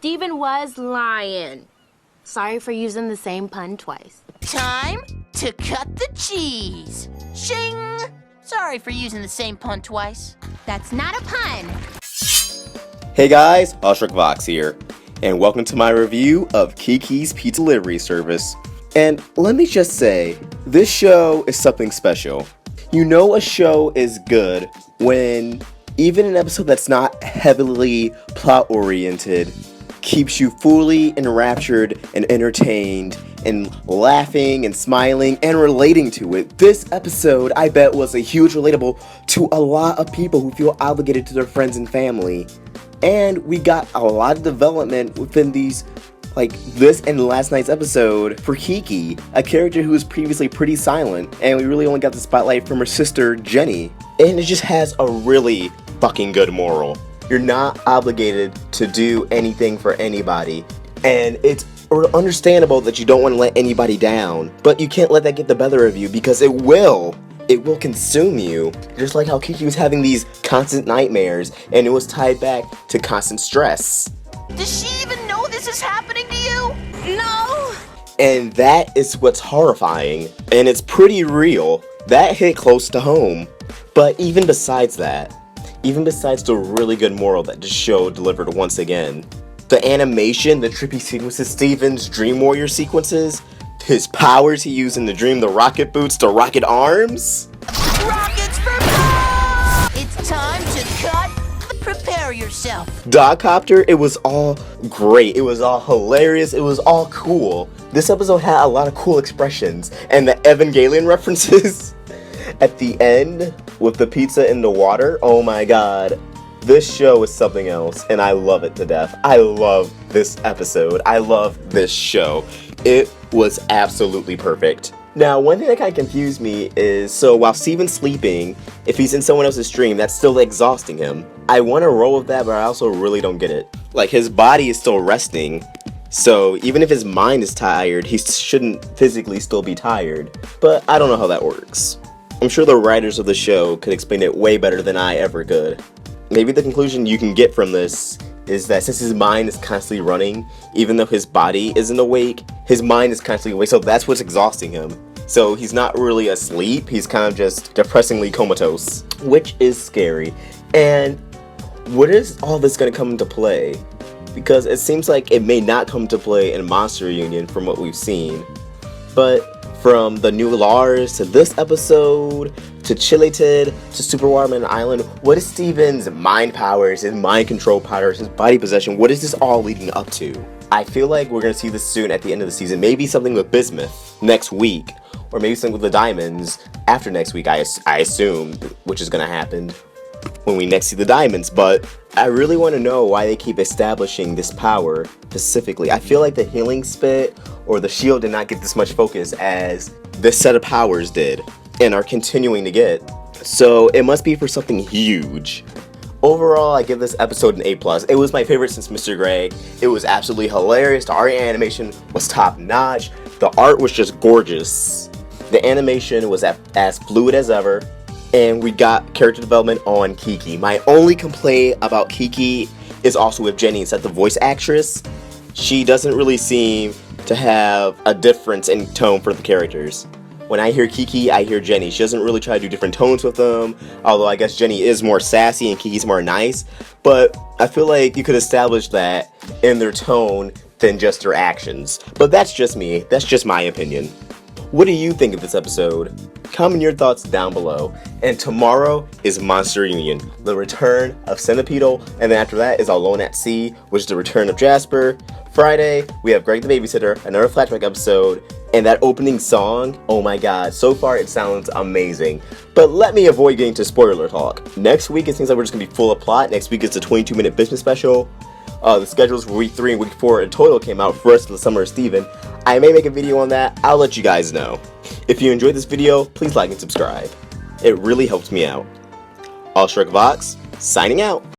Steven was lying. Sorry for using the same pun twice. Time to cut the cheese. Shing! Sorry for using the same pun twice. That's not a pun. Hey guys, Vox here, and welcome to my review of KIKI'S Pizza Delivery Service. And let me just say, this show is something special. You know a show is good when even an episode that's not heavily plot-oriented keeps you fully enraptured and entertained and laughing and smiling and relating to it. This episode, I bet, was a huge relatable to a lot of people who feel obligated to their friends and family. And we got a lot of development within these, like this and last night's episode for Kiki, a character who was previously pretty silent, and we really only got the spotlight from her sister, Jenny. And it just has a really fucking good moral. You're not obligated to do anything for anybody, and it's understandable that you don't want to let anybody down, but you can't let that get the better of you because it will consume you. Just like how Kiki was having these constant nightmares, and it was tied back to constant stress. Does she even know this is happening to you? No! And that is what's horrifying, and it's pretty real. That hit close to home. But even besides that, even besides the really good moral that the show delivered once again, the animation, the trippy sequences, Steven's Dream Warrior sequences, his powers he used in the dream, the rocket boots, the rocket arms. Rockets for power! It's time to cut. Prepare yourself. Dogcopter, it was all great. It was all hilarious. It was all cool. This episode had a lot of cool expressions, and the Evangelion references at the end with the pizza in the water. Oh my god. This show is something else, and I love it to death. I love this episode. I love this show. It was absolutely perfect. Now, one thing that kind of confused me is, so while Steven's sleeping, if he's in someone else's dream, that's still exhausting him. I want to roll with that, but I also really don't get it. Like, his body is still resting, so even if his mind is tired, he shouldn't physically still be tired. But I don't know how that works. I'm sure the writers of the show could explain it way better than I ever could. Maybe the conclusion you can get from this is that since his mind is constantly running, even though his body isn't awake, his mind is constantly awake, so that's what's exhausting him. So he's not really asleep, he's kind of just depressingly comatose, which is scary. And what is all this going to come into play? Because it seems like it may not come to play in Monster Reunion from what we've seen, but from the new Lars to this episode, to Chilited, to Super Watermelon Island, what is Steven's mind powers, his mind control powers, his body possession, what is this all leading up to? I feel like we're going to see this soon at the end of the season. Maybe something with Bismuth next week, or maybe something with the Diamonds after next week, I assume, which is going to happen when we next see the Diamonds. But I really want to know why they keep establishing this power specifically. I feel like the Healing Spit or the Shield did not get this much focus as this set of powers did, and are continuing to get. So it must be for something huge. Overall, I give this episode an A+. It was my favorite since Mr. Greg. It was absolutely hilarious. The art and animation was top notch. The art was just gorgeous. The animation was as fluid as ever. And we got character development on Kiki. My only complaint about Kiki is also with Jenny. It's that the voice actress, she doesn't really seem to have a difference in tone for the characters. When I hear Kiki, I hear Jenny. She doesn't really try to do different tones with them, although I guess Jenny is more sassy and Kiki's more nice. But I feel like you could establish that in their tone than just their actions. But that's just me. That's just my opinion. What do you think of this episode? Comment your thoughts down below. And tomorrow is Monster Reunion, the return of Centipedal, and then after that is Alone at Sea, which is the return of Jasper. Friday, we have Greg the Babysitter, another flashback episode, and that opening song, oh my god, so far it sounds amazing. But let me avoid getting to spoiler talk. Next week it seems like we're just going to be full of plot. Next week it's a 22-minute business special. The schedules for week 3 and week 4 in total came out for us for the Summer of Steven. I may make a video on that. I'll let you guys know. If you enjoyed this video, please like and subscribe. It really helps me out. Vox, signing out.